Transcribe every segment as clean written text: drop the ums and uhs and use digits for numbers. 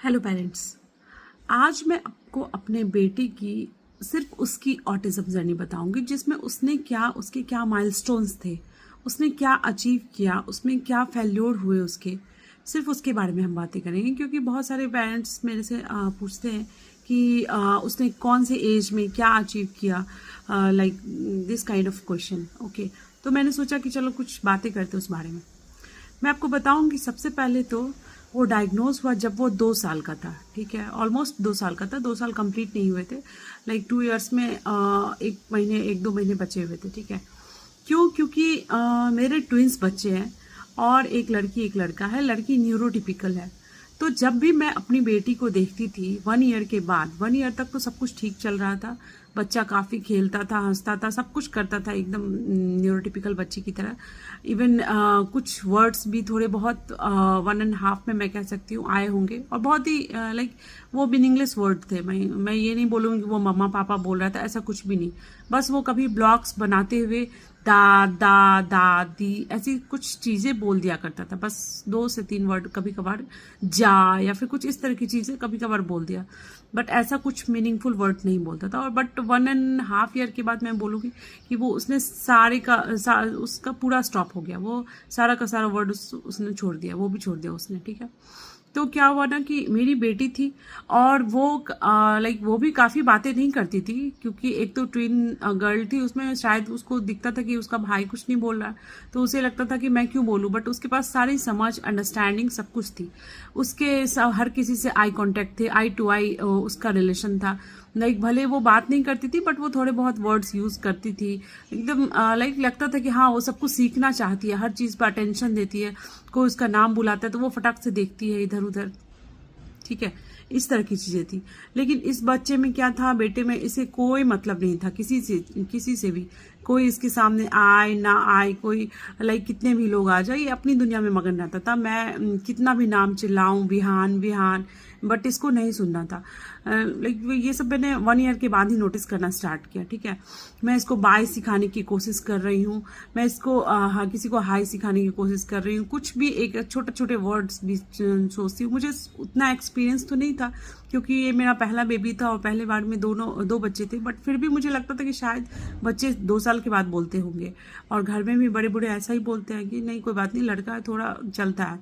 Hello parents. आज मैं आपको अपने बेटे की सिर्फ उसकी ऑटिज्म जर्नी बताऊंगी, जिसमें उसके क्या माइलस्टोन्स थे, उसने क्या अचीव किया, उसमें क्या फेल्योर हुए उसके, सिर्फ उसके बारे में हम बातें करेंगे। क्योंकि बहुत सारे पेरेंट्स मेरे से पूछते हैं कि उसने कौन से एज में क्या अचीव किया, like this kind of question. Okay, तो मैंने सोचा कि चलो कुछ बातें करते उस बारे में। मैं आपको बताऊंगी सबसे पहले तो वो डायग्नोज हुआ जब वो 2 साल का था। ठीक है, ऑलमोस्ट 2 साल का था, 2 साल कंप्लीट नहीं हुए थे, लाइक 2 इयर्स में 1-2 महीने बचे हुए थे। ठीक है, क्यों? क्योंकि मेरे ट्विंस बच्चे हैं और एक लड़की एक लड़का है। लड़की न्यूरोटिपिकल है। तो जब भी मैं अपनी बेटी को देखती थी 1 ईयर के बाद, 1 ईयर तक तो सब कुछ ठीक चल रहा था, बच्चा काफ़ी खेलता था, हंसता था, सब कुछ करता था एकदम न्यूरोटिपिकल बच्चे की तरह। इवन कुछ वर्ड्स भी थोड़े बहुत 1.5 में मैं कह सकती हूँ आए होंगे, और बहुत ही लाइक वो मीनिंगलेस वर्ड थे। मैं ये नहीं बोलूँगी कि वो मम्मा पापा बोल रहा था, ऐसा कुछ भी नहीं। बस वो कभी ब्लॉक्स बनाते हुए दा दा दादी ऐसी कुछ चीज़ें बोल दिया करता था, बस 2 से 3 वर्ड, कभी कभार जा या फिर कुछ इस तरह की चीज़ें कभी कभार बोल दिया, बट ऐसा कुछ मीनिंगफुल वर्ड नहीं बोलता था। और बट 1.5 ईयर के बाद मैं बोलूँगी कि वो उसने उसका पूरा स्टॉप हो गया, वो सारा का सारा वर्ड उसने छोड़ दिया, वो भी छोड़ दिया उसने। ठीक है, तो क्या हुआ ना कि मेरी बेटी थी और वो लाइक वो भी काफ़ी बातें नहीं करती थी, क्योंकि एक तो ट्विन गर्ल थी, उसमें शायद उसको दिखता था कि उसका भाई कुछ नहीं बोल रहा है, तो उसे लगता था कि मैं क्यों बोलूं। बट उसके पास सारी समझ, अंडरस्टैंडिंग सब कुछ थी। उसके हर किसी से आई कांटेक्ट थे, आई टू आई उसका रिलेशन था। लाइक भले वो बात नहीं करती थी, बट वो थोड़े बहुत वर्ड्स यूज करती थी। एकदम लाइक लगता था कि हाँ, वो सब कुछ सीखना चाहती है, हर चीज़ पर अटेंशन देती है। कोई उसका नाम बुलाता है तो वो फटाक से देखती है इधर उधर। ठीक है, इस तरह की चीजें थी। लेकिन इस बच्चे में क्या था, बेटे में, इसे कोई मतलब नहीं था किसी से भी। कोई इसके सामने आए ना आए, कोई लाइक कितने भी लोग आ जाए, ये अपनी दुनिया में मगन रहता था। मैं कितना भी नाम चिल्लाऊं, विहान विहान, बट इसको नहीं सुनना था। लाइक ये सब मैंने 1 ईयर के बाद ही नोटिस करना स्टार्ट किया। ठीक है, मैं इसको बाय सिखाने की कोशिश कर रही हूँ, मैं इसको किसी को हाई सिखाने की कोशिश कर रही हूँ, कुछ भी एक छोटे छोटे वर्ड्स भी सोचती हूँ। मुझे उतना एक्सपीरियंस तो नहीं था, क्योंकि ये मेरा पहला बेबी था और पहले बार में दो बच्चे थे, बट फिर भी मुझे लगता था कि शायद बच्चे 2 साल के बाद बोलते होंगे। और घर में भी बड़े बूढ़े ऐसा ही बोलते हैं कि नहीं कोई बात नहीं, लड़का है, थोड़ा चलता है।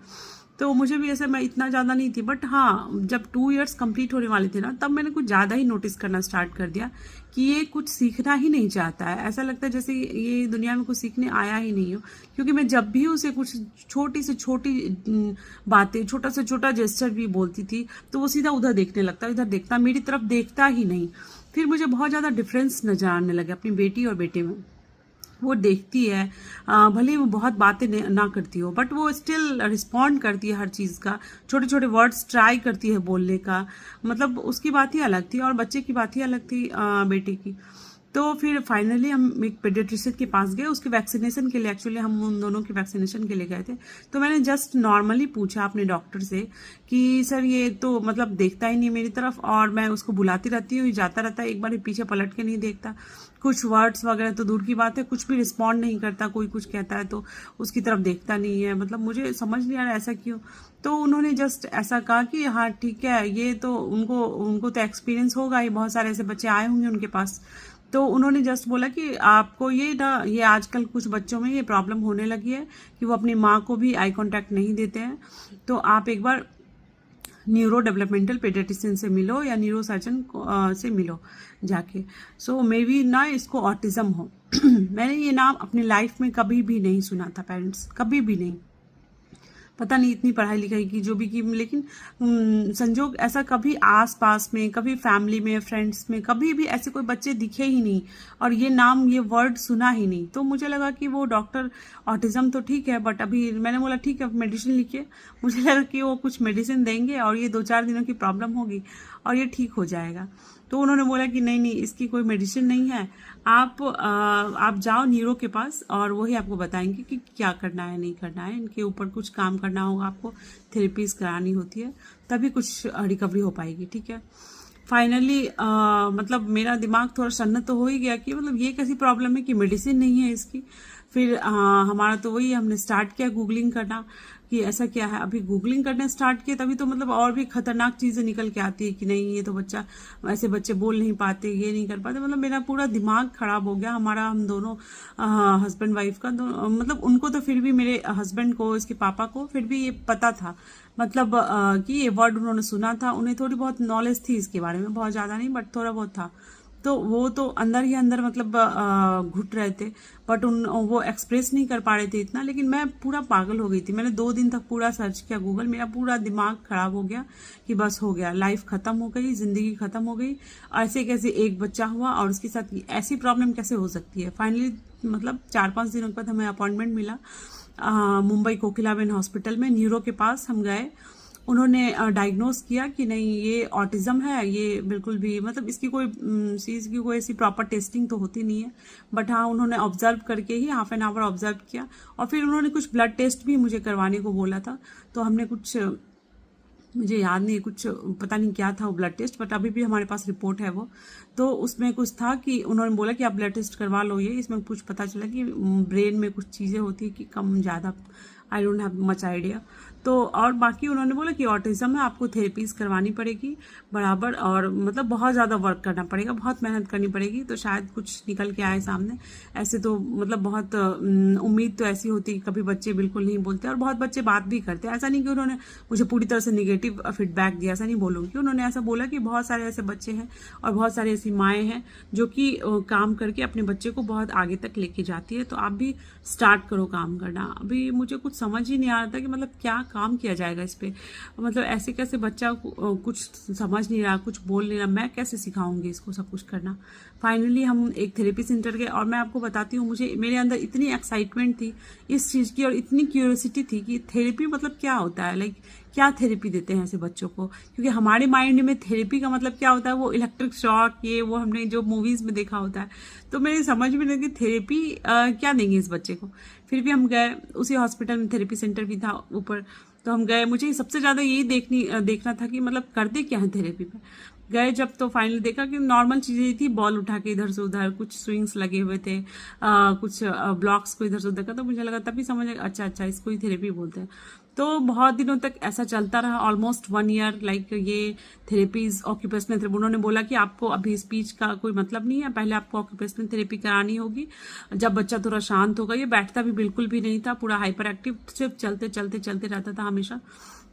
तो मुझे भी ऐसे, मैं इतना ज़्यादा नहीं थी, बट हाँ, जब 2 इयर्स कंप्लीट होने वाले थे ना, तब मैंने कुछ ज़्यादा ही नोटिस करना स्टार्ट कर दिया कि ये कुछ सीखना ही नहीं चाहता है। ऐसा लगता है जैसे ये दुनिया में कुछ सीखने आया ही नहीं हो। क्योंकि मैं जब भी उसे कुछ छोटी से छोटी बातें, छोटा से छोटा जेस्चर भी बोलती थी, तो वो सीधा उधर देखने लगता, इधर देखता, मेरी तरफ देखता ही नहीं। फिर मुझे बहुत ज़्यादा डिफरेंस नजर आने लगे अपनी बेटी और बेटे में। वो देखती है, भले ही वो बहुत बातें ना करती हो, बट वो स्टिल रिस्पॉन्ड करती है हर चीज़ का, छोटे छोटे वर्ड्स ट्राई करती है बोलने का। मतलब उसकी बात ही अलग थी और बच्चे की बात ही अलग थी, बेटे की। तो फिर फाइनली हम एक पेडियाट्रिशियन के पास गए, उसके वैक्सीनेशन के लिए। एक्चुअली हम उन दोनों के वैक्सीनेशन के लिए गए थे। तो मैंने जस्ट नॉर्मली पूछा अपने डॉक्टर से कि सर ये तो मतलब देखता ही नहीं मेरी तरफ, और मैं उसको बुलाती रहती हूँ, जाता रहता है, एक बार पीछे पलट के नहीं देखता, कुछ वर्ड्स वगैरह तो दूर की बात है, कुछ भी रिस्पॉन्ड नहीं करता, कोई कुछ कहता है तो उसकी तरफ देखता नहीं है। मतलब मुझे समझ नहीं आ रहा ऐसा क्यों। तो उन्होंने जस्ट ऐसा कहा कि हाँ ठीक है, ये तो उनको तो एक्सपीरियंस होगा ही, बहुत सारे ऐसे बच्चे आए होंगे उनके पास। तो उन्होंने जस्ट बोला कि आपको ये आजकल कुछ बच्चों में ये प्रॉब्लम होने लगी है कि वो अपनी माँ को भी आई कांटेक्ट नहीं देते हैं, तो आप एक बार न्यूरो डेवलपमेंटल पेडियाट्रिशियन से मिलो या न्यूरो सर्जन से मिलो जाके। सो मे बी ना इसको ऑटिज्म हो। मैंने ये नाम अपनी लाइफ में कभी भी नहीं सुना था पेरेंट्स, कभी भी नहीं। पता नहीं इतनी पढ़ाई लिखाई की जो भी की, लेकिन संजोग ऐसा कभी आस पास में, कभी फैमिली में, फ्रेंड्स में, कभी भी ऐसे कोई बच्चे दिखे ही नहीं और ये नाम, ये वर्ड सुना ही नहीं। तो मुझे लगा कि वो डॉक्टर ऑटिज्म तो ठीक है, बट अभी मैंने बोला ठीक है मेडिसिन लिखिए। मुझे लगा कि वो कुछ मेडिसिन देंगे और ये 2-4 दिनों की प्रॉब्लम होगी और ये ठीक हो जाएगा। तो उन्होंने बोला कि नहीं नहीं, इसकी कोई मेडिसिन नहीं है, आप जाओ न्यूरो के पास और वही आपको बताएंगे कि क्या करना है नहीं करना है। इनके ऊपर कुछ काम करना होगा, आपको थेरेपीज करानी होती है, तभी कुछ रिकवरी हो पाएगी। ठीक है, फाइनली मतलब मेरा दिमाग थोड़ा सन्न तो हो ही गया कि मतलब ये कैसी प्रॉब्लम है कि मेडिसिन नहीं है इसकी। फिर हमारा तो वही, हमने स्टार्ट किया गूगलिंग करना कि ऐसा क्या है। अभी गूगलिंग करने स्टार्ट किए तभी तो मतलब और भी खतरनाक चीज़ें निकल के आती है कि नहीं ये तो बच्चा, ऐसे बच्चे बोल नहीं पाते, ये नहीं कर पाते। मतलब मेरा पूरा दिमाग खराब हो गया, हमारा, हम दोनों हस्बैंड वाइफ का मतलब उनको तो फिर भी, मेरे हस्बैंड को, इसके पापा को फिर भी ये पता था, मतलब कि ये वर्ड उन्होंने सुना था, उन्हें थोड़ी बहुत नॉलेज थी इसके बारे में, बहुत ज़्यादा नहीं बट थोड़ा बहुत था। तो वो तो अंदर ही अंदर मतलब घुट रहे थे, बट वो एक्सप्रेस नहीं कर पा रहे थे इतना। लेकिन मैं पूरा पागल हो गई थी, मैंने 2 दिन तक पूरा सर्च किया गूगल, मेरा पूरा दिमाग खराब हो गया कि बस हो गया, लाइफ खत्म हो गई, जिंदगी खत्म हो गई। ऐसे कैसे एक बच्चा हुआ और उसके साथ ऐसी प्रॉब्लम कैसे हो सकती है। फाइनली मतलब 4-5 दिनों के बाद हमें अपॉइंटमेंट मिला मुंबई कोकिलाबेन हॉस्पिटल में, न्यूरो के पास हम गए। उन्होंने डायग्नोस किया कि नहीं ये ऑटिज्म है, ये बिल्कुल भी मतलब इसकी कोई चीज़ की कोई ऐसी प्रॉपर टेस्टिंग तो होती नहीं है, बट हाँ उन्होंने ऑब्जर्व करके ही हाफ एन आवर ऑब्जर्व किया। और फिर उन्होंने कुछ ब्लड टेस्ट भी मुझे करवाने को बोला था, तो हमने कुछ, मुझे याद नहीं, कुछ पता नहीं क्या था वो ब्लड टेस्ट, बट अभी भी हमारे पास रिपोर्ट है वो। तो उसमें कुछ था कि उन्होंने बोला कि आप ब्लड टेस्ट करवा लो, ये इसमें कुछ पता चला कि ब्रेन में कुछ चीज़ें होती है कि कम ज़्यादा, I don't have much idea. तो और बाकी उन्होंने बोला कि ऑटिज्म है, आपको थेरेपीज करवानी पड़ेगी बराबर, और मतलब बहुत ज़्यादा वर्क करना पड़ेगा, बहुत मेहनत करनी पड़ेगी, तो शायद कुछ निकल के आए सामने। ऐसे तो मतलब बहुत उम्मीद तो ऐसी होती है, कभी बच्चे बिल्कुल नहीं बोलते और बहुत बच्चे बात भी करते हैं। ऐसा नहीं कि उन्होंने मुझे पूरी तरह से निगेटिव फीडबैक दिया, ऐसा नहीं बोलूँगी। उन्होंने ऐसा बोला कि बहुत सारे ऐसे बच्चे हैं और बहुत सारी ऐसी माएँ हैं जो कि काम करके अपने बच्चे को बहुत आगे तक लेके जाती है, तो आप भी स्टार्ट करो काम करना। अभी मुझे कुछ समझ ही नहीं आ रहा था कि मतलब क्या काम किया जाएगा इस पे, मतलब ऐसे कैसे बच्चा कुछ समझ नहीं रहा, कुछ बोल नहीं रहा, मैं कैसे सिखाऊंगी इसको सब कुछ करना। फाइनली हम एक थेरेपी सेंटर गए और मैं आपको बताती हूँ, मुझे, मेरे अंदर इतनी एक्साइटमेंट थी इस चीज़ की और इतनी क्यूरियोसिटी थी कि थेरेपी मतलब क्या होता है, लाइक क्या थेरेपी देते हैं ऐसे बच्चों को। क्योंकि हमारे माइंड में थेरेपी का मतलब क्या होता है, वो इलेक्ट्रिक शॉक, ये वो हमने जो मूवीज में देखा होता है। तो मेरी समझ में नहीं कि थेरेपी क्या देंगे इस बच्चे को। फिर भी हम गए, उसी हॉस्पिटल में थेरेपी सेंटर भी था ऊपर, तो हम गए। मुझे सबसे ज़्यादा यही देखना था कि मतलब करते क्या है थेरेपी में। गए जब तो फाइनली देखा कि नॉर्मल चीज़ें थी, बॉल उठा के इधर से उधर, कुछ स्विंग्स लगे हुए थे, कुछ ब्लॉक्स को इधर से उधर का, तो मुझे लगा तभी समझ आया अच्छा अच्छा इसको ही थेरेपी बोलते हैं। तो बहुत दिनों तक ऐसा चलता रहा, ऑलमोस्ट 1 ईयर, लाइक ये थेरेपीज, ऑक्यूपेशनल थेरेपी। उन्होंने बोला कि आपको अभी स्पीच का कोई मतलब नहीं है, पहले आपको ऑक्यूपेशनल थेरेपी करानी होगी जब बच्चा थोड़ा शांत होगा। ये बैठता भी बिल्कुल भी नहीं था, पूरा हाइपर एक्टिव, सिर्फ चलते चलते चलते रहता था हमेशा।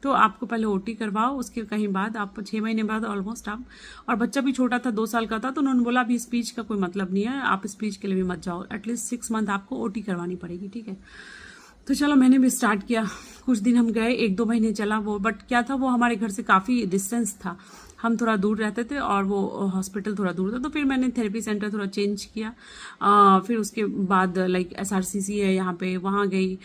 तो आपको पहले ओटी करवाओ, उसके कहीं बाद आप 6 महीने बाद ऑलमोस्ट आप, और बच्चा भी छोटा था, 2 साल का था, तो उन्होंने बोला अभी स्पीच का कोई मतलब नहीं है, आप स्पीच के लिए भी मत जाओ, एटलीस्ट 6 मंथ आपको ओटी करवानी पड़ेगी, ठीक है। तो चलो मैंने भी स्टार्ट किया, कुछ दिन हम गए, 1-2 महीने चला वो, बट क्या था वो हमारे घर से काफ़ी डिस्टेंस था, हम थोड़ा दूर रहते थे और वो हॉस्पिटल थोड़ा दूर था। तो फिर मैंने थेरेपी सेंटर थोड़ा चेंज किया। फिर उसके बाद लाइक SRCC है यहाँ पे, वहाँ गई।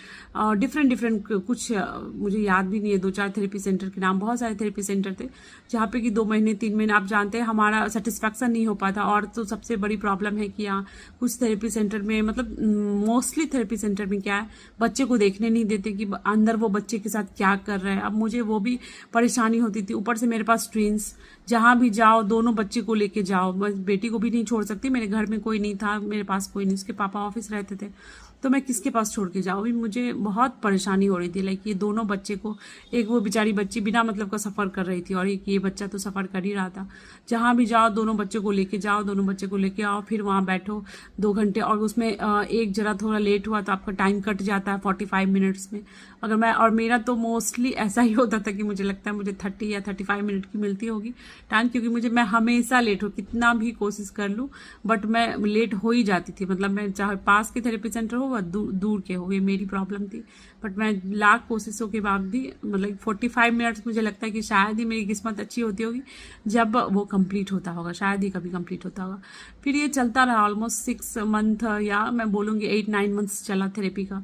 डिफरेंट कुछ मुझे याद भी नहीं है, 2-4 थेरेपी सेंटर के नाम, बहुत सारे थेरेपी सेंटर थे जहाँ पे कि 2 महीने 3 महीने, आप जानते हैं हमारा सेटिस्फैक्शन नहीं हो पाता। और तो सबसे बड़ी प्रॉब्लम है कि यहाँ कुछ थेरेपी सेंटर में, मतलब मोस्टली थेरेपी सेंटर में क्या है, बच्चे को देखने नहीं देते कि अंदर वो बच्चे के साथ क्या कर रहे हैं। अब मुझे वो भी परेशानी होती थी, ऊपर से मेरे पास ट्विंस, जहाँ भी जाओ दोनों बच्चे को लेके जाओ, बस बेटी को भी नहीं छोड़ सकती, मेरे घर में कोई नहीं था, मेरे पास कोई नहीं, उसके पापा ऑफिस रहते थे, तो मैं किसके पास छोड़ के जाऊँ। भी मुझे बहुत परेशानी हो रही थी, लाइक ये दोनों बच्चे को, एक वो बेचारी बच्ची बिना मतलब का सफ़र कर रही थी और एक ये बच्चा तो सफ़र कर ही रहा था। जहाँ भी जाओ दोनों बच्चे को लेके जाओ, दोनों बच्चे को लेके आओ, फिर वहाँ बैठो 2 घंटे, और उसमें एक जरा थोड़ा लेट हुआ तो आपका टाइम कट जाता है 45 मिनट्स में। अगर मैं, और मेरा तो मोस्टली ऐसा ही होता था कि मुझे लगता है मुझे 30 या 35 मिनट की मिलती होगी टाइम, क्योंकि मैं हमेशा लेट हो, कितना भी कोशिश कर लूँ बट मैं लेट हो ही जाती थी। मतलब मैं चाहे पास के थेरेपी सेंटर हो या दूर के हो, ये मेरी प्रॉब्लम थी। बट मैं लाख कोशिशों के बाद भी मतलब 45 मिनट्स, मुझे लगता है कि शायद ही मेरी किस्मत अच्छी होती होगी जब वो कंप्लीट होता होगा, शायद ही कभी कंप्लीट होता होगा। फिर ये चलता रहा ऑलमोस्ट 6 मंथ, या मैं बोलूँगी 8-9 मंथ्स चला थेरेपी का।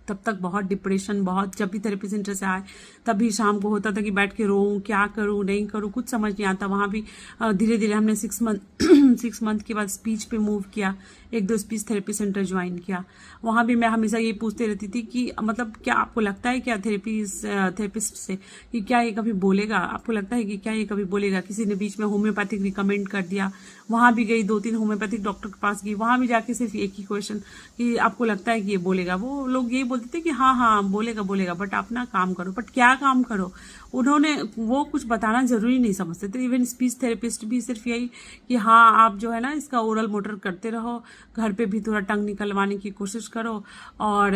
तब तक बहुत डिप्रेशन, बहुत, जब भी थेरेपी सेंटर से आए तभी शाम को होता था कि बैठ के रोऊं, क्या करूं नहीं करूं, कुछ समझ नहीं आता। वहाँ भी धीरे धीरे हमने 6 मंथ 6 मंथ के बाद स्पीच पे मूव किया, 1-2 स्पीच थेरेपी सेंटर ज्वाइन किया। वहाँ भी मैं हमेशा ये पूछते रहती थी कि मतलब क्या आपको लगता है क्या थेरेपिस्ट से कि क्या ये कभी बोलेगा, आपको लगता है कि क्या ये कभी बोलेगा। किसी ने बीच में होम्योपैथिक रिकमेंड कर दिया, वहाँ भी गई, 2-3 होम्योपैथिक डॉक्टर के पास गई, वहाँ भी जाके सिर्फ एक ही क्वेश्चन कि आपको लगता है कि ये बोलेगा। वो लोग यही बोलते थे कि हाँ हाँ बोलेगा, बट आप ना काम करो। बट क्या काम करो, उन्होंने वो कुछ बताना जरूरी नहीं समझते थे। इवन स्पीच थेरेपिस्ट भी सिर्फ यही कि हाँ आप जो है ना इसका ओरल मोटर करते रहो, घर पे भी थोड़ा टंग निकलवाने की कोशिश करो, और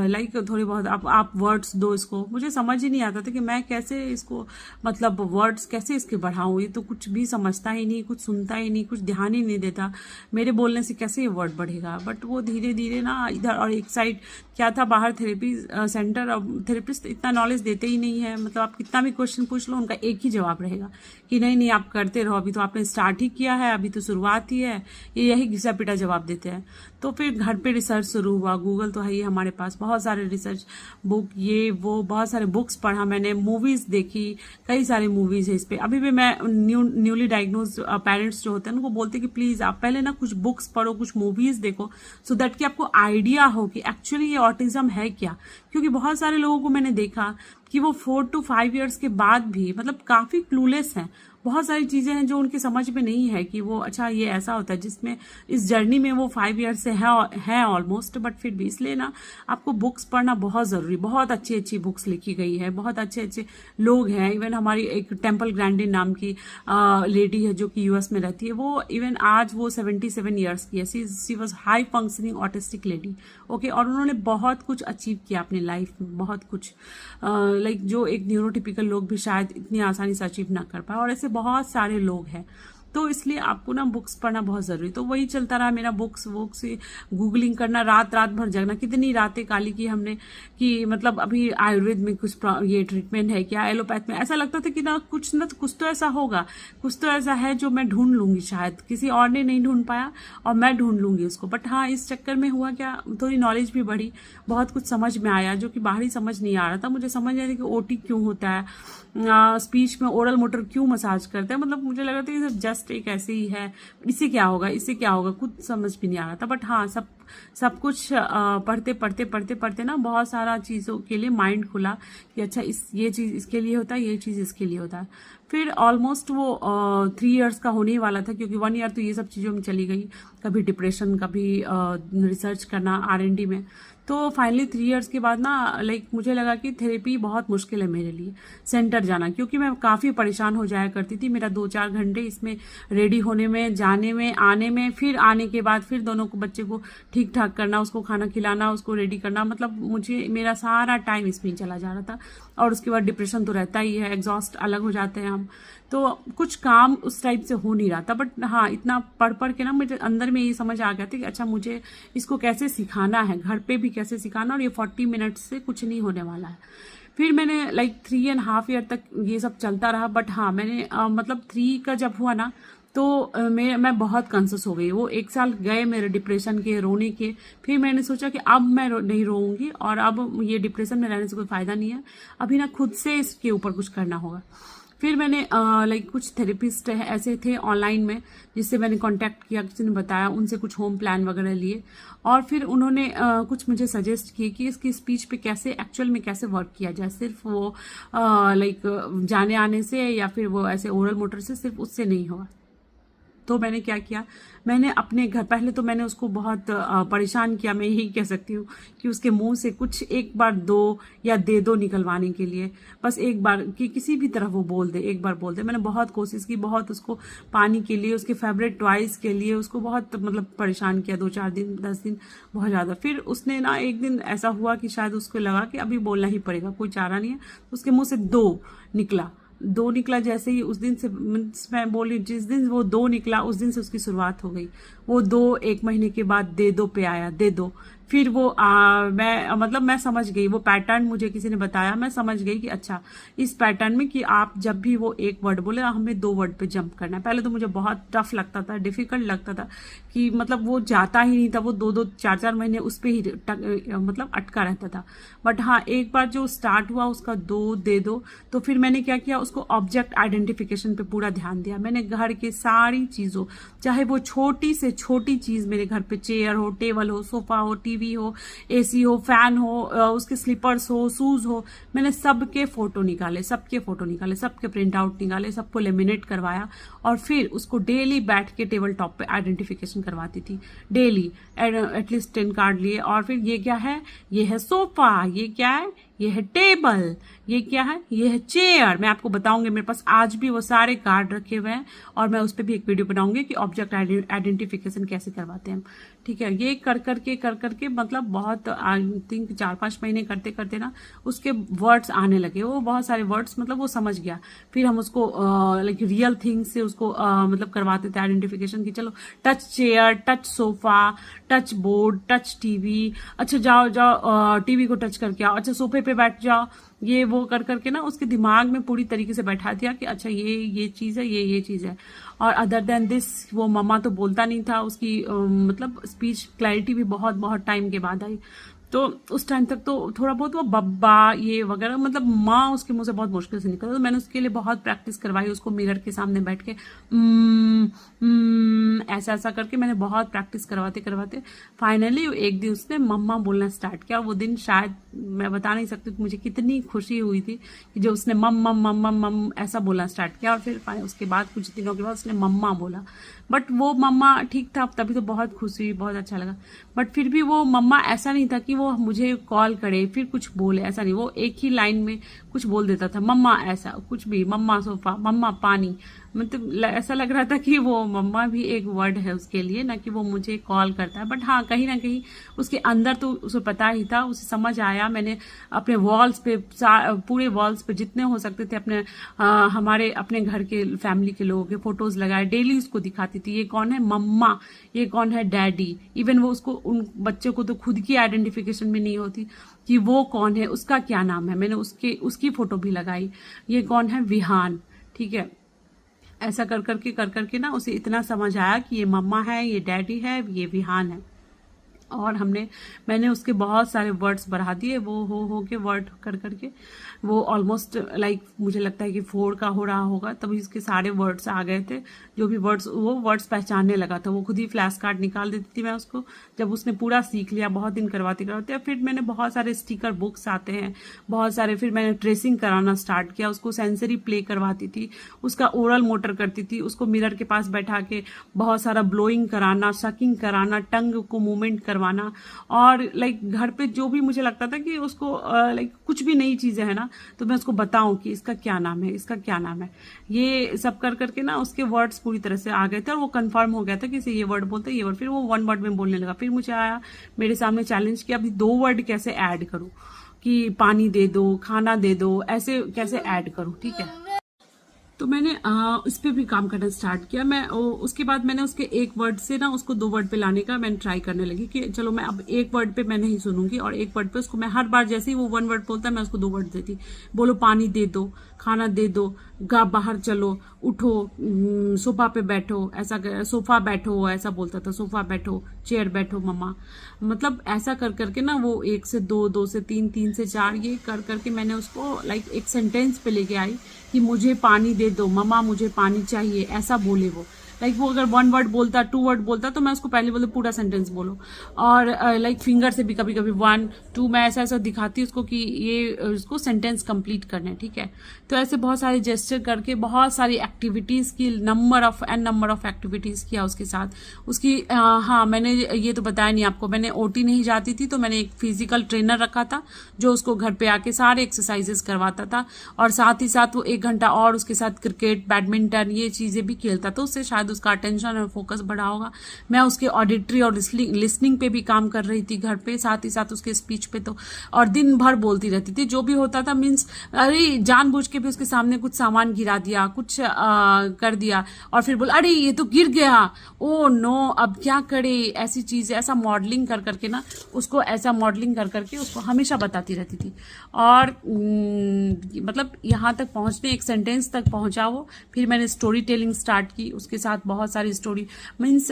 लाइक थोड़ी बहुत आप वर्ड्स दो इसको। मुझे समझ ही नहीं आता था कि मैं कैसे इसको मतलब वर्ड्स कैसे इसके बढ़ाऊं, ये तो कुछ भी समझता ही नहीं, कुछ सुनता ही नहीं, कुछ ध्यान ही नहीं देता, मेरे बोलने से कैसे ये वर्ड बढ़ेगा। बट वो धीरे धीरे ना इधर, और एक साइड क्या था बाहर थेरेपी सेंटर, और थेरेपिस्ट इतना नॉलेज देते ही नहीं है, मतलब आप कितना भी क्वेश्चन पूछ लो उनका एक ही जवाब रहेगा कि नहीं आप करते रहो, अभी तो आपने स्टार्ट ही किया है, अभी तो शुरुआत ही है, ये यही घिसा पिटा जवाब देते हैं। तो फिर घर पे रिसर्च शुरू हुआ, गूगल तो है ही हमारे पास, बहुत सारे रिसर्च बुक, ये वो बहुत सारे बुक्स पढ़ा मैंने, मूवीज देखी, कई सारे मूवीज है इस पे। अभी भी मैं न्यूली डायग्नोज पेरेंट्स जो होते हैं उनको बोलते हैं कि प्लीज आप पहले ना कुछ बुक्स पढ़ो, कुछ मूवीज देखो, सो दैट कि आपको आइडिया हो कि एक्चुअली ये ऑटिज्म है क्या। क्योंकि बहुत सारे लोगों को मैंने देखा कि वो 4 to 5 years के बाद भी मतलब काफी क्लूलेस हैं, बहुत सारी चीजें हैं जो उनकी समझ में नहीं है कि वो अच्छा ये ऐसा होता है, जिसमें इस जर्नी में वो 5 years से है ऑलमोस्ट। बट फिर भी इसलिए ना आपको बुक्स पढ़ना बहुत जरूरी, बहुत अच्छी अच्छी बुक्स लिखी गई है, बहुत अच्छे अच्छे लोग हैं। इवन हमारी एक टेम्पल ग्रैंडिन नाम की लेडी है जो कि यूएस में रहती है, वो इवन आज वो 77 years की है, she was high functioning autistic lady, okay. और उन्होंने बहुत कुछ अचीव किया अपनी लाइफ में, बहुत कुछ लाइक जो एक न्यूरोटिपिकल लोग भी शायद इतनी आसानी से अचीव ना कर पाए, और ऐसे बहुत सारे लोग हैं। तो इसलिए आपको ना बुक्स पढ़ना बहुत जरूरी। तो वही चलता रहा मेरा, बुक्स गूगलिंग करना, रात भर जगना, कितनी रातें काली की हमने कि मतलब अभी आयुर्वेद में कुछ ये ट्रीटमेंट है क्या, एलोपैथ में। ऐसा लगता था कि ना कुछ कुछ तो ऐसा होगा, कुछ तो ऐसा है जो मैं ढूंढ लूंगी, शायद किसी और ने नहीं ढूंढ पाया और मैं ढूंढ लूंगी उसको। बट हाँ, इस चक्कर में हुआ क्या, थोड़ी नॉलेज भी बढ़ी, बहुत कुछ समझ में आया जो कि बाहरी समझ नहीं आ रहा था। मुझे समझ आया कि ओटी क्यों होता है, स्पीच में ओरल मोटर क्यों मसाज करते हैं, मतलब मुझे लग रहा था ये जस्ट एक ऐसे ही है, इससे क्या होगा, इससे क्या होगा, कुछ समझ भी नहीं आ रहा था। बट हाँ, सब कुछ पढ़ते ना बहुत सारा चीज़ों के लिए माइंड खुला कि अच्छा ये चीज़ इसके लिए होता है, ये चीज़ इसके लिए होता है। फिर ऑलमोस्ट वो 3 years का होने ही वाला था, क्योंकि 1 year तो ये सब चीज़ों में चली गई, कभी डिप्रेशन, कभी रिसर्च करना R&D में। तो फाइनली 3 years के बाद ना लाइक मुझे लगा कि थेरेपी बहुत मुश्किल है मेरे लिए, सेंटर जाना, क्योंकि मैं काफ़ी परेशान हो जाया करती थी। मेरा 2-4 घंटे इसमें रेडी होने में, जाने में, आने में, फिर आने के बाद फिर दोनों को बच्चे को ठीक ठाक करना, उसको खाना खिलाना, उसको रेडी करना, मतलब मेरा सारा टाइम इसमें चला जा रहा था। और उसके बाद डिप्रेशन तो रहता ही है, एग्जॉस्ट अलग हो जाते हैं हम, तो कुछ काम उस टाइप से हो नहीं रहा था। बट हाँ, इतना पढ़ के ना मुझे अंदर में ये समझ आ गया था कि अच्छा मुझे इसको कैसे सिखाना है, घर पे भी कैसे सिखाना, और ये 40 मिनट्स से कुछ नहीं होने वाला है। फिर मैंने लाइक 3.5 year तक ये सब चलता रहा। बट हाँ, मैंने मतलब 3 का जब हुआ ना तो मैं बहुत कॉन्शियस हो गई। वो 1 साल गए मेरे डिप्रेशन के, रोने के। फिर मैंने सोचा कि अब मैं नहीं रोऊंगी, और अब ये डिप्रेशन में रहने से कोई फायदा नहीं है, अभी ना खुद से इसके ऊपर कुछ करना होगा। फिर मैंने लाइक कुछ थेरेपिस्ट ऐसे थे ऑनलाइन में जिससे मैंने कांटेक्ट किया, किसी ने बताया, उनसे कुछ होम प्लान वगैरह लिए, और फिर उन्होंने कुछ मुझे सजेस्ट किए कि इसकी स्पीच पे कैसे एक्चुअल में कैसे वर्क किया जाए, सिर्फ वो लाइक जाने आने से या फिर वो ऐसे ओरल मोटर से, सिर्फ उससे नहीं होगा। तो मैंने क्या किया, मैंने अपने घर, पहले तो मैंने उसको बहुत परेशान किया, मैं यही कह सकती हूँ कि उसके मुंह से कुछ एक बार 2 या दे दो निकलवाने के लिए, बस एक बार कि किसी भी तरह वो बोल दे, एक बार बोल दे। मैंने बहुत कोशिश की, बहुत उसको पानी के लिए, उसके फेवरेट टॉयज के लिए उसको बहुत मतलब परेशान किया, 2-4 दिन 10 दिन बहुत ज़्यादा। फिर उसने ना एक दिन ऐसा हुआ कि शायद उसको लगा कि अभी बोलना ही पड़ेगा, कोई चारा नहीं है, उसके मुँह से 2 निकला। जैसे ही उस दिन से मैं बोली, जिस दिन वो 2 निकला उस दिन से उसकी शुरुआत हो गई। वो 2 1 महीने के बाद दे दो पे आया, दे दो। फिर वो मैं समझ गई, वो पैटर्न मुझे किसी ने बताया, मैं समझ गई कि अच्छा इस पैटर्न में कि आप जब भी वो एक वर्ड बोले हमें 2 वर्ड पे जंप करना है। पहले तो मुझे बहुत टफ लगता था, डिफिकल्ट लगता था कि मतलब वो जाता ही नहीं था, वो 2-2 4-4 महीने उस पर ही मतलब अटका रहता था। बट हाँ, एक बार जो स्टार्ट हुआ उसका 2 दे दो, तो फिर मैंने क्या किया, उसको ऑब्जेक्ट आइडेंटिफिकेशन पे पूरा ध्यान दिया। मैंने घर के सारी चीज़ों, चाहे वो छोटी से छोटी चीज़ मेरे घर पे चेयर हो, टेबल हो, सोफा हो, टीवी हो, एसी हो, फैन हो, उसके स्लीपर्स हो, शूज हो, मैंने सबके फोटो निकाले, सबके प्रिंट आउट निकाले, सबको लेमिनेट करवाया और फिर उसको डेली बैठ के टेबल टॉप पे आइडेंटिफिकेशन करवाती थी। डेली एटलीस्ट 10 कार्ड लिए, और फिर ये क्या है, ये है सोफा, ये क्या है, ये है टेबल, ये क्या है, ये है चेयर। मैं आपको बताऊंगी, मेरे पास आज भी वो सारे कार्ड रखे हुए हैं और मैं उस पर भी एक वीडियो बनाऊंगी कि ऑब्जेक्ट आइडेंटिफिकेशन कैसे करवाते हैं। ठीक है, ये कर करके मतलब बहुत आई थिंक 4-5 महीने करते करते ना उसके वर्ड्स आने लगे, वो बहुत सारे वर्ड्स मतलब वो समझ गया। फिर हम उसको लाइक रियल थिंग्स से उसको मतलब करवाते थे आइडेंटिफिकेशन की चलो touch chair, touch sofa, touch board, touch TV, अच्छा जाओ टीवी को टच करके आओ, अच्छा सोफे पे बैठ जाओ, ये वो कर करके ना उसके दिमाग में पूरी तरीके से बैठा दिया कि अच्छा ये चीज़ है, ये चीज़ है। और अदर देन दिस वो मम्मा तो बोलता नहीं था, उसकी मतलब स्पीच क्लैरिटी भी बहुत बहुत टाइम के बाद आई। तो उस टाइम तक तो थोड़ा बहुत वो बब्बा ये वगैरह मतलब माँ उसके मुंह से बहुत मुश्किल से निकलता। तो मैंने उसके लिए बहुत प्रैक्टिस करवाई, उसको मिरर के सामने बैठ के ऐसा ऐसा करके मैंने बहुत प्रैक्टिस करवाते करवाते फाइनली एक दिन उसने मम्मा बोलना स्टार्ट किया। वो दिन शायद मैं बता नहीं सकती कि मुझे कितनी खुशी हुई थी कि जो उसने मम मम मम मम मम ऐसा बोलना स्टार्ट किया। और फिर उसके बाद कुछ दिनों के बाद उसने मम्मा बोला, बट वो मम्मा ठीक था, तभी तो बहुत खुशी हुई, बहुत अच्छा लगा। बट फिर भी वो मम्मा ऐसा नहीं था कि वो मुझे कॉल करे फिर कुछ बोले, ऐसा नहीं, वो एक ही लाइन में कुछ बोल देता था, मम्मा ऐसा कुछ भी, मम्मा सोफा, मम्मा पानी। मतलब ऐसा लग रहा था कि वो मम्मा भी एक वर्ड है उसके लिए, ना कि वो मुझे कॉल करता है। बट हाँ, कहीं ना कहीं उसके अंदर तो उसे पता ही था, उसे समझ आया। मैंने अपने वॉल्स पे पूरे वॉल्स पे जितने हो सकते थे अपने हमारे अपने घर के फैमिली के लोगों के फोटोज लगाए, डेली उसको दिखाती थी ये कौन है मम्मा, ये कौन है डैडी। इवन वो उसको उन बच्चों को तो खुद की आइडेंटिफिकेशन में नहीं होती कि वो कौन है, उसका क्या नाम है, मैंने उसकी फोटो भी लगाई। ये कौन है, विहान। ठीक है, ऐसा कर करके ना उसे इतना समझ आया कि ये मम्मा है, ये डैडी है, ये विहान है। और मैंने उसके बहुत सारे वर्ड्स बढ़ा दिए, वो हो के वर्ड कर करके वो ऑलमोस्ट लाइक मुझे लगता है कि 4 का हो रहा होगा, तभी इसके सारे वर्ड्स आ गए थे। जो भी वर्ड्स वो वर्ड्स पहचानने लगा था, वो खुद ही फ्लैश कार्ड निकाल देती थी मैं उसको, जब उसने पूरा सीख लिया। बहुत दिन करवाते फिर मैंने बहुत सारे स्टिकर बुक्स आते हैं बहुत सारे, फिर मैंने ट्रेसिंग कराना स्टार्ट किया, उसको सेंसरी प्ले करवाती थी, उसका ओरल मोटर करती थी, उसको मिरर के पास बैठा के बहुत सारा ब्लोइंग कराना, सकिंग कराना, टंग को मूवमेंट करवाना। और लाइक घर पे जो भी मुझे लगता था कि उसको लाइक कुछ भी नई चीजें है ना, तो मैं उसको बताऊं कि इसका क्या नाम है, इसका क्या नाम है। ये सब कर करके ना उसके वर्ड्स पूरी तरह से आ गए थे और वो कंफर्म हो गया था कि इसे ये वर्ड बोलते हैं, ये वर्ड। फिर वो 1 वर्ड में बोलने लगा। फिर मुझे आया मेरे सामने चैलेंज कि अभी 2 वर्ड कैसे ऐड करूं, कि पानी दे दो, खाना दे दो, ऐसे कैसे ऐड करूं। ठीक है, तो मैंने इस पे भी काम करना स्टार्ट किया। मैं उसके बाद मैंने उसके 1 वर्ड से ना उसको 2 वर्ड पे लाने का मैंने ट्राई करने लगी कि चलो मैं अब 1 वर्ड पे मैं नहीं सुनूंगी, और 1 वर्ड पे उसको मैं हर बार जैसे ही वो 1 वर्ड बोलता मैं उसको 2 वर्ड देती। बोलो पानी दे दो, खाना दे दो, बाहर चलो, उठो, सोफा पे बैठो, ऐसा सोफा बैठो, ऐसा बोलता था, सोफा बैठो, चेयर बैठो मम्मा। मतलब ऐसा कर करके ना वो 1 से 2, 2 से 3, 3 से 4 ये कर करके मैंने उसको लाइक एक सेंटेंस पे लेके आई कि मुझे पानी दे दो मम्मा, मुझे पानी चाहिए, ऐसा बोले वो। लाइक वो अगर 1 वर्ड बोलता, 2 वर्ड बोलता, तो मैं उसको पहले बोलूँ पूरा सेंटेंस बोलो। और लाइक फिंगर से भी कभी कभी 1, 2 मैं ऐसा ऐसा दिखाती उसको कि ये उसको सेंटेंस कंप्लीट करना है। ठीक है, तो ऐसे बहुत सारे जेस्चर करके बहुत सारी एक्टिविटीज की, नंबर ऑफ एक्टिविटीज किया उसके साथ। उसकी हाँ, मैंने ये तो बताया नहीं आपको, मैंने ओटी नहीं जाती थी तो मैंने एक फिजिकल ट्रेनर रखा था जो उसको घर पे आके सारे एक्सरसाइजेस करवाता था, और साथ ही साथ वो 1 घंटा और उसके साथ क्रिकेट, बैडमिंटन ये चीजें भी खेलता था। उससे शायद साथ उसका अटेंशन और फोकस बढ़ा होगा। मैं उसके ऑडिटरी और लिसनिंग पे भी काम कर रही थी घर पे, साथ ही साथ उसके स्पीच पे। तो और दिन भर बोलती रहती थी, जो भी होता था मीन्स अरे जानबूझ के भी उसके सामने कुछ सामान गिरा दिया, कुछ कर दिया और फिर बोल अरे ये तो गिर गया, ओ नो अब क्या करे, ऐसी चीज ऐसा मॉडलिंग कर करके ना उसको ऐसा मॉडलिंग कर करके उसको हमेशा बताती रहती थी। और मतलब यहाँ तक पहुँचने एक सेंटेंस तक पहुँचा वो। फिर मैंने स्टोरी टेलिंग स्टार्ट की उसके साथ, बहुत सारी स्टोरी मीन्स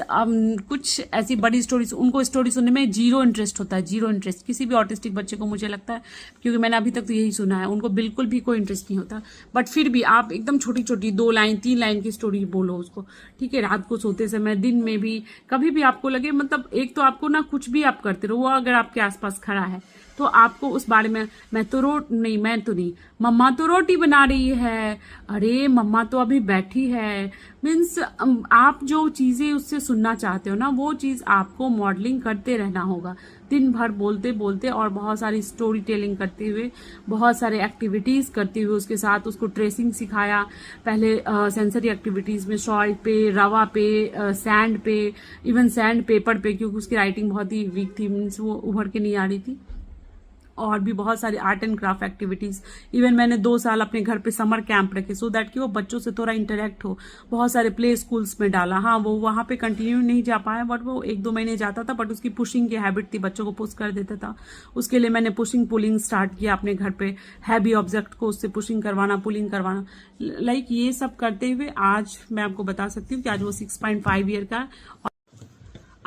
कुछ ऐसी बड़ी स्टोरीज, उनको स्टोरी सुनने में जीरो इंटरेस्ट होता है, जीरो इंटरेस्ट किसी भी ऑटिस्टिक बच्चे को मुझे लगता है, क्योंकि मैंने अभी तक तो यही सुना है, उनको बिल्कुल भी कोई इंटरेस्ट नहीं होता। बट फिर भी आप एकदम छोटी छोटी 2 लाइन 3 लाइन की स्टोरी बोलो उसको, ठीक है, रात को सोते समय, दिन में भी, कभी भी आपको लगे, मतलब एक तो आपको ना कुछ भी आप करते रहो, वो अगर आपके आसपास खड़ा है तो आपको उस बारे में मैं तो नहीं, मम्मा तो रोटी बना रही है, अरे मम्मा तो अभी बैठी है, मीन्स आप जो चीजें उससे सुनना चाहते हो ना वो चीज आपको मॉडलिंग करते रहना होगा, दिन भर बोलते बोलते और बहुत सारी स्टोरी टेलिंग करते हुए, बहुत सारे एक्टिविटीज करते हुए उसके साथ उसको ट्रेसिंग सिखाया। पहले सेंसरी एक्टिविटीज में सॉल्ट पे, रवा पे, सैंड पे, इवन सैंड पेपर पे, क्योंकि उसकी राइटिंग बहुत ही वीक थी, मीन्स वो उभर के नहीं आ रही थी। और भी बहुत सारी art and craft activities, even मैंने 2 साल अपने घर पे समर कैंप रखे सो दैट कि वो बच्चों से थोड़ा इंटरेक्ट हो। बहुत सारे प्ले स्कूल्स में डाला, हाँ वो वहां पे कंटिन्यू नहीं जा पाया, बट वो 1-2 महीने जाता था, बट उसकी पुशिंग की हैबिट थी, बच्चों को पुश कर देता था। उसके लिए मैंने पुशिंग पुलिंग स्टार्ट किया अपने घर पे, हैवी ऑब्जेक्ट को उससे पुशिंग करवाना, पुलिंग करवाना, लाइक ये सब करते हुए आज मैं आपको बता सकती हूँ कि आज वो 6.5 ईयर का है।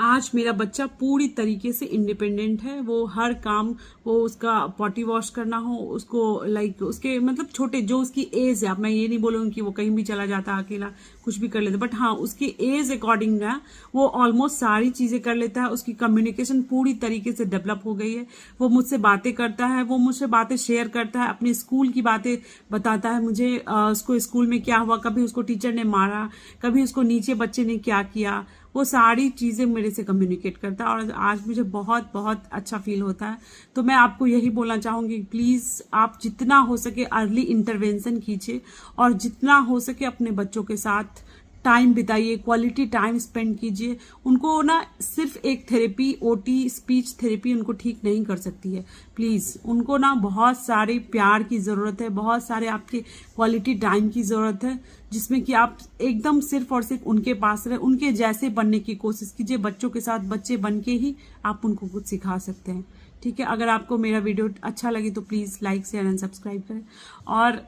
आज मेरा बच्चा पूरी तरीके से इंडिपेंडेंट है, वो हर काम, वो उसका पॉटी वॉश करना हो उसको, लाइक उसके मतलब छोटे जो उसकी एज है, अब मैं ये नहीं बोलूँगी कि वो कहीं भी चला जाता अकेला कुछ भी कर लेता, बट हाँ उसकी एज अकॉर्डिंग ना वो ऑलमोस्ट सारी चीजें कर लेता है। उसकी कम्युनिकेशन पूरी तरीके से डेवलप हो गई है, वो मुझसे बातें करता है, वो मुझसे बातें शेयर करता है, अपने स्कूल की बातें बताता है मुझे, उसको स्कूल में क्या हुआ, कभी उसको टीचर ने मारा, कभी उसको नीचे बच्चे ने क्या किया, वो सारी चीजें मेरे से कम्युनिकेट करता है और आज मुझे बहुत बहुत अच्छा फील होता है। तो मैं आपको यही बोलना चाहूंगी, प्लीज आप जितना हो सके अर्ली इंटरवेंशन कीजिए और जितना हो सके अपने बच्चों के साथ टाइम बिताइए, क्वालिटी टाइम स्पेंड कीजिए। उनको ना सिर्फ एक थेरेपी, ओटी स्पीच थेरेपी उनको ठीक नहीं कर सकती है। प्लीज उनको ना बहुत सारे प्यार की जरूरत है, बहुत सारे आपके क्वालिटी टाइम की जरूरत है, जिसमें कि आप एकदम सिर्फ और सिर्फ उनके पास रहे, उनके जैसे बनने की कोशिश कीजिए। बच्चों के साथ बच्चे बन के ही आप उनको कुछ सिखा सकते हैं, ठीक है। अगर आपको मेरा वीडियो अच्छा लगे तो please like share and subscribe करें और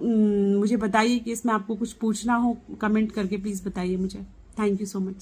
मुझे बताइए कि इसमें आपको कुछ पूछना हो, कमेंट करके प्लीज़ बताइए मुझे। Thank you so much.